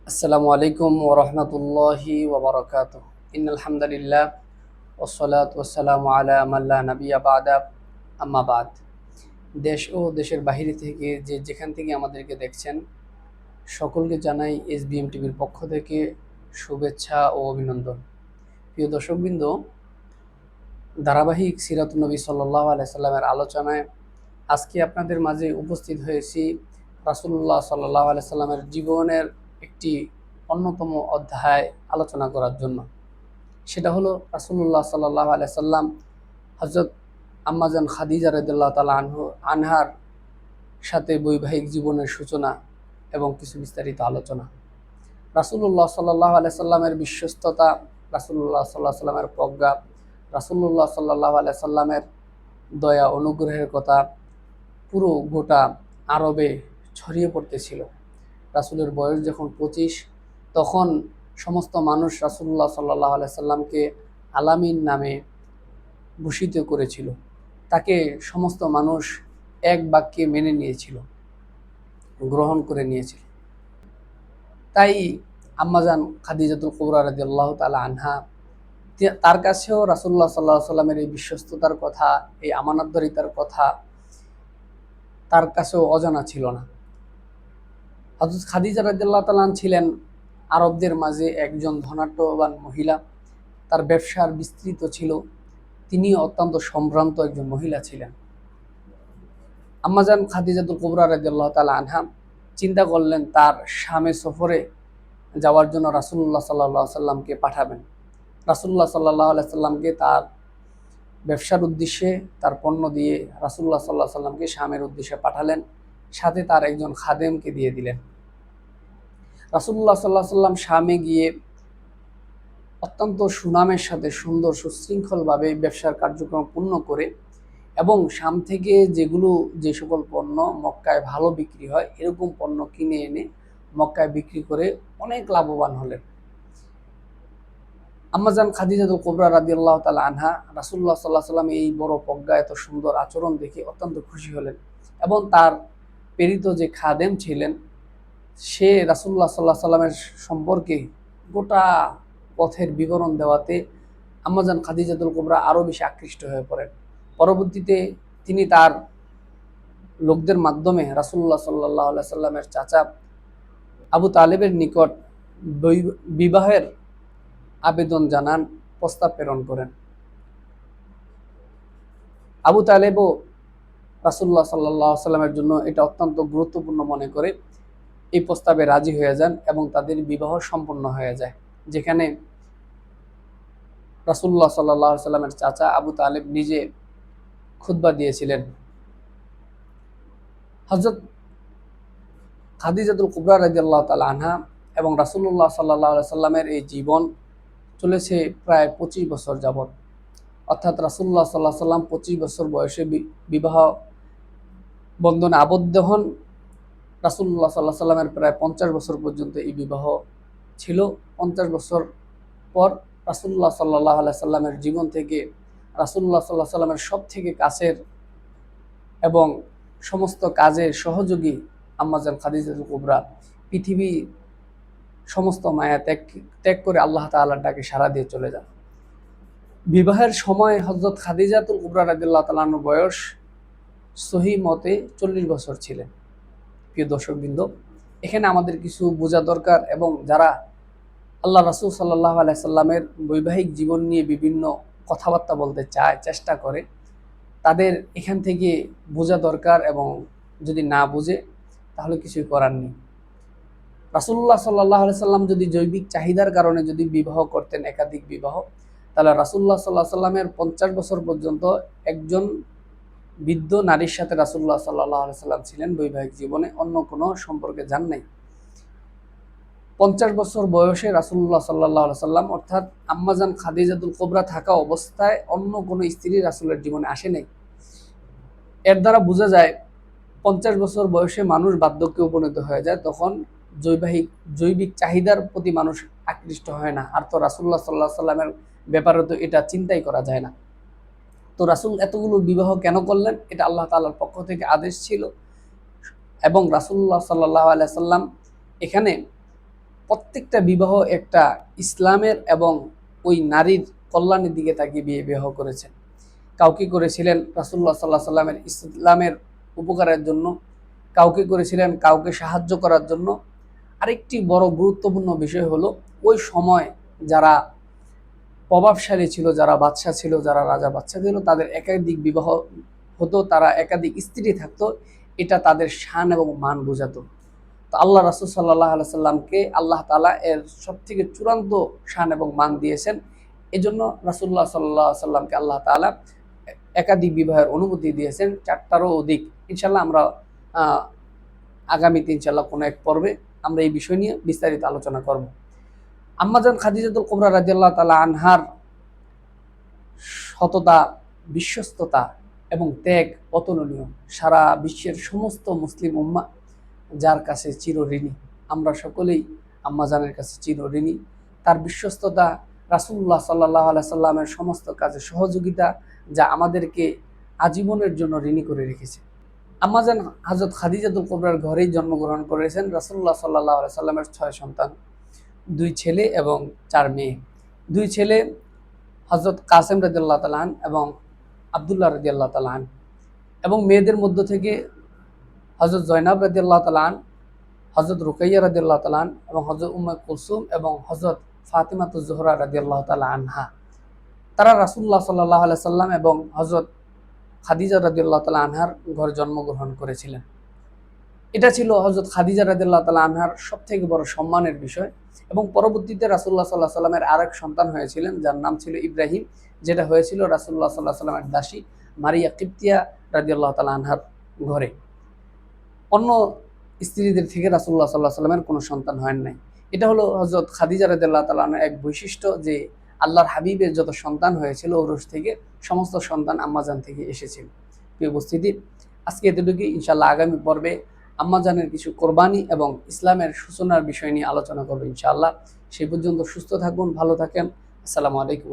আসসালামু আলাইকুম ওয়া রাহমাতুল্লাহি ওয়া বারাকাতুহু। ইন্নাল হামদালিল্লাহ ওয়াসসালাতু ওয়াসসালামু আলা মান লা নাবিয়্যা বা'দা, আম্মা বা'দ। দেশ ও দেশের বাহিরে থেকে যেখান থেকে আমাদেরকে দেখছেন, সকলকে জানাই এসবিএম টিভির পক্ষ থেকে শুভেচ্ছা ও অভিনন্দন। প্রিয় দর্শকবৃন্দ, ধারাবাহিক সিরাতুন নবী সাল্লাল্লাহু আলাইহি সাল্লামের আলোচনায় আজকে আপনাদের মাঝে উপস্থিত হয়েছি রাসূলুল্লাহ সাল্লাল্লাহু আলাইহি সাল্লামের জীবনের একটি অন্যতম অধ্যায় আলোচনা করার জন্য। সেটা হলো রাসূলুল্লাহ সাল্লাল্লাহু আলাইহি সাল্লাম হযরত আম্মাজান খাদিজা রাদিয়াল্লাহু তাআলা আনহার সাথে বৈবাহিক জীবনের সূচনা এবং কিছু বিস্তারিত আলোচনা। রাসূলুল্লাহ সাল্লাল্লাহু আলাইহি সাল্লামের বিশ্বস্ততা, রাসূলুল্লাহ সাল্লাল্লাহু আলাইহি সাল্লামের প্রজ্ঞা, রাসূলুল্লাহ সাল্লাল্লাহু আলাইহি সাল্লামের দয়া অনুগ্রহের কথা পুরো গোটা আরবে ছড়িয়ে পড়তেছিল। রাসূলের বয়স যখন 25, তখন সমস্ত মানুষ রাসূলুল্লাহ সাল্লাল্লাহু আলাইহি সাল্লামকে আলামিন নামে ভূষিত করেছিল। তাকে সমস্ত মানুষ এক বাক্যে মেনে নিয়েছিল, গ্রহণ করে নিয়েছিল। তাই আম্মাজান খাদিজাতুল কুবরা রাদিয়াল্লাহু তাআলা আনহা, তার কাছেও রাসূলুল্লাহ সাল্লাল্লাহু আলাইহি সাল্লামের এই বিশ্বস্ততার কথা, এই আমানতদারিতার কথা তার কাছেও অজানা ছিল না। হযরত খাদিজা রাদিয়াল্লাহু তাআলা ছিলেন আরবদের মাঝে একজন ধনাঢ্যবান মহিলা। তার ব্যবসার বিস্তৃত ছিল। তিনি অত্যন্ত সম্ভ্রান্ত একজন মহিলা ছিলেন। আম্মাজান খাদিজাতুল কুবরা রাদিয়াল্লাহু তাআলা আনহা চিন্তা করলেন তার শামে সফরে যাওয়ার জন্য রাসূলুল্লাহ সাল্লাল্লাহু আলাইহি সাল্লামকে পাঠাবেন। রাসূলুল্লাহ সাল্লাল্লাহু আলাইহি সাল্লামকে তার ব্যবসার উদ্দেশ্যে তার পণ্য দিয়ে রাসূলুল্লাহ সাল্লাল্লাহু আলাইহি সাল্লামকে শামের উদ্দেশ্যে পাঠালেন, সাথে তার একজন খাদেমকে দিয়ে দিলেন। রাসূলুল্লাহ সাল্লাল্লাহু আলাইহি সাল্লাম শামে গিয়ে অত্যন্ত সুনামের সাথে সুন্দর সুশৃঙ্খলভাবে ব্যবসার কার্যক্রম পূর্ণ করে এবং শাম থেকে যে সকল পণ্য মক্কায় ভালো বিক্রি হয় এরকম পণ্য কিনে এনে মক্কায় বিক্রি করে অনেক লাভবান হলেন। আম্মাজান খাদিজাতুল কুবরা রাদিয়াল্লাহু তাআলা আনহা রাসূলুল্লাহ সাল্লাল্লাহু আলাইহি সাল্লাম এই বড় প্রজ্ঞা, এত সুন্দর আচরণ দেখে অত্যন্ত খুশি হলেন এবং তার প্রেরিত যে খাদেম ছিলেন সে রাসূলুল্লাহ সাল্লাল্লাহু আলাইহি সাল্লামের সম্পর্কে গোটা পথের বিবরণ দেওয়াতে আম্মাজান খাদিজাতুল কুবরা আরও বেশি আকৃষ্ট হয়ে পড়েন। পরবর্তীতে তিনি তার লোকদের মাধ্যমে রাসূলুল্লাহ সাল্লাল্লাহু আলাইহি সাল্লামের চাচা আবু তালেবের নিকট বিবাহের আবেদন জানান, প্রস্তাব প্রেরণ করেন। আবু তালেবও রাসূলুল্লাহ সাল্লাল্লাহু আলাইহি সাল্লামের জন্য এটা অত্যন্ত গুরুত্বপূর্ণ মনে করে এই প্রস্তাবে রাজি হয়ে যান এবং তাদের বিবাহ সম্পন্ন হয়ে যায়, যেখানে রাসূলুল্লাহ সাল্লাল্লাহু আলাইহি সাল্লামের চাচা আবু তালেব নিজে খুতবা দিয়েছিলেন। হযরত খাদিজাতুল কুবরা রাদিয়াল্লাহু তাআলা আনহা এবং রাসূলুল্লাহ সাল্লাল্লাহু আলাইহি সাল্লামের এই জীবন চলেছে প্রায় 25 বছর যাবৎ। অর্থাৎ রাসূলুল্লাহ সাল্লাল্লাহু আলাইহি সাল্লাম 25 বছর বয়সে বিবাহ বন্ধনে আবদ্ধ হন। রাসূলুল্লাহ সাল্লাল্লাহু আলাইহি সাল্লামের প্রায় 50 বছর পর্যন্ত এই বিবাহ ছিল। 50 বছর পর রাসূলুল্লাহ সাল্লাল্লাহু আলাইহি সাল্লামের জীবন থেকে রাসূলুল্লাহ সাল্লাল্লাহু আলাইহি সাল্লামের সবথেকে কাছের এবং সমস্ত কাজের সহযোগী আম্মাজান খাদিজাতুল কুবরা পৃথিবী সমস্ত মায়া ত্যাগ করে আল্লাহ তাআলার ডাকে সাড়া দিয়ে চলে যান। বিবাহের সময় হযরত খাদিজাতুল কুবরা রাদিয়াল্লাহু তাআলা আনহার বয়স সহিহ মতে 40 বছর ছিলেন। প্রিয় দর্শকবৃন্দ, এখানে আমাদের কিছু বোঝা দরকার এবং যারা আল্লাহ রাসূল সাল্লাল্লাহু আলাইহি সাল্লামের বৈবাহিক জীবন নিয়ে বিভিন্ন কথাবার্তা বলতে চায়, চেষ্টা করে, তাদের এখান থেকে বোঝা দরকার এবং যদি না বুঝে তাহলে কিছুই করার নেই। রাসূলুল্লাহ সাল্লাল্লাহু আলাইহি সাল্লাম যদি জৈবিক চাহিদার কারণে যদি বিবাহ করতেন, একাধিক বিবাহ, তাহলে রাসূলুল্লাহ সাল্লাল্লাহু আলাইহি সাল্লামের 50 বছর পর্যন্ত একজন বৃদ্ধ নারীর সাথে রাসূলুল্লাহ সাল্লাল্লাহু আলাইহি সাল্লাম ছিলেন বৈবাহিক জীবনে, অন্য কোনো সম্পর্কে যান নাই। 50 বছর বয়সে রাসূলুল্লাহ সাল্লাল্লাহু আলাইহি সাল্লাম অর্থাৎ আম্মাজান খাদিজাতুল কুবরা থাকা অবস্থায় অন্য কোনো স্ত্রী রাসূলের জীবনে আসে নাই। এর দ্বারা বোঝা যায় 50 বছর বয়সে মানুষ বার্ধক্যে উপনীত হয়ে যায়, তখন জৈবিক চাহিদার প্রতি মানুষ আকৃষ্ট হয় না। আর তো রাসূলুল্লাহ সাল্লাল্লাহু আলাইহি সাল্লামের ব্যাপারে তো এটা চিন্তাই করা যায় না। তো রাসূল এতগুলো বিবাহ কেন করলেন? এটা আল্লাহ তাআলার পক্ষ থেকে আদেশ ছিল এবং রাসূলুল্লাহ সাল্লাল্লাহু আলাইহি সাল্লাম এখানে প্রত্যেকটা বিবাহ একটা ইসলামের এবং ওই নারীর কল্যাণের দিকে তাকিয়ে বিবাহ করেছেন। কাউকে করেছিলেন রাসূলুল্লাহ সাল্লাল্লাহু আলাইহি ওয়াসাল্লামের ইসলামের উপকারের জন্য, কাউকে করেছিলেন কাউকে সাহায্য করার জন্য। আরেকটি বড় গুরুত্বপূর্ণ বিষয় হলো ওই সময় যারা প্রভাবশালী ছিল, যারা বাদশা ছিল, যারা রাজা বাদশা ছিল, তাদের একাধিক বিবাহ হতো, তারা একাধিক স্ত্রী থাকতো। এটা তাদের শান এবং মান বোঝাতো। তো আল্লাহ রাসূল সাল্লাল্লাহু আলাইহি সাল্লামকে আল্লাহ তাআলা এর সবথেকে চূড়ান্ত শান এবং মান দিয়েছেন। এজন্য রাসূলুল্লাহ সাল্লাল্লাহু আলাইহি সাল্লামকে আল্লাহ তাআলা একাধিক বিবাহের অনুমতি দিয়েছেন, 4টারও অধিক। ইনশাআল্লাহ আমরা আগামীতে ইনশাআল্লাহ কোনো এক পর্বে আমরা এই বিষয় নিয়ে বিস্তারিত আলোচনা করব। আম্মাজান খাদিজাতুল কুবরা রাদিয়াল্লাহু তাআলা আনহার সততা, বিশ্বস্ততা এবং ত্যাগ অতুলনীয়। সারা বিশ্বের সমস্ত মুসলিম উম্মাহ যার কাছে চিরঋণী। আমরা সকলেই আম্মাজানের কাছে চিরঋণী। তার বিশ্বস্ততা, রাসূলুল্লাহ সাল্লাল্লাহু আলাইহি সাল্লামের সমস্ত কাজে সহযোগিতা, যা আমাদেরকে আজীবনের জন্য ঋণী করে রেখেছে। আম্মাজান হযরত খাদিজাতুল কুবরার ঘরেই জন্মগ্রহণ করেছেন। রাসূলুল্লাহ সাল্লাল্লাহু আলাইহি সাল্লামের 6 সন্তান, 2 ছেলে এবং 4 মেয়ে। 2 ছেলে হযরত কাসেম রাদিয়াল্লাহু তাআলা আনহু এবং আব্দুল্লাহ রাদিয়াল্লাহু তাআলা আনহু, এবং মেয়েদের মধ্য থেকে হযরত জয়নাব রাদিয়াল্লাহু তাআলা আনহা, হযরত রুকাইয়া রাদিয়াল্লাহু তাআলা আনহা এবং হযরত উম্মে কুলসুম এবং হযরত ফাতিমাতুজ জোহরা রাদিয়াল্লাহু তাআলা আনহা। তারা রাসূলুল্লাহ সাল্লাল্লাহু আলাইহি সাল্লাম এবং হযরত খাদিজা রাদিয়াল্লাহু তাআলা আনহার ঘরে জন্মগ্রহণ করেছিলেন। এটা ছিল হযরত খাদিজা রাদিয়াল্লাহু তাআলা আনহার সবথেকে বড় সম্মানের বিষয়। এবং পরবর্তীতে রাসূলুল্লাহ সাল্লাল্লাহু আলাইহি সাল্লামের আরেক সন্তান হয়েছিলেন, যার নাম ছিল ইব্রাহিম, যেটা হয়েছিল রাসূলুল্লাহ সাল্লাল্লাহু আলাইহি সাল্লামের দাসী মারিয়া কিবতিয়া রাদিয়াল্লাহু তাআলা আনহার ঘরে। অন্য স্ত্রীদের থেকে রাসূলুল্লাহ সাল্লাল্লাহু আলাইহি সাল্লামের কোনো সন্তান হয় নাই। এটা হলো হযরত খাদিজা রাদিয়াল্লাহু তাআলা আনহার এক বৈশিষ্ট্য, যে আল্লাহর হাবিবের যত সন্তান হয়েছিল ওরস থেকে সমস্ত সন্তান আম্মাজান থেকে এসেছিল। প্রিয় উপস্থিতি, আজকে এতটুকুই। ইনশাআল্লাহ আগামী পর্বে আম্মাজানের কিছু কোরবানি এবং ইসলামের সূচনার বিষয় নিয়ে আলোচনা করব ইনশাআল্লাহ। সেই পর্যন্ত সুস্থ থাকুন, ভালো থাকেন। আসসালামু আলাইকুম।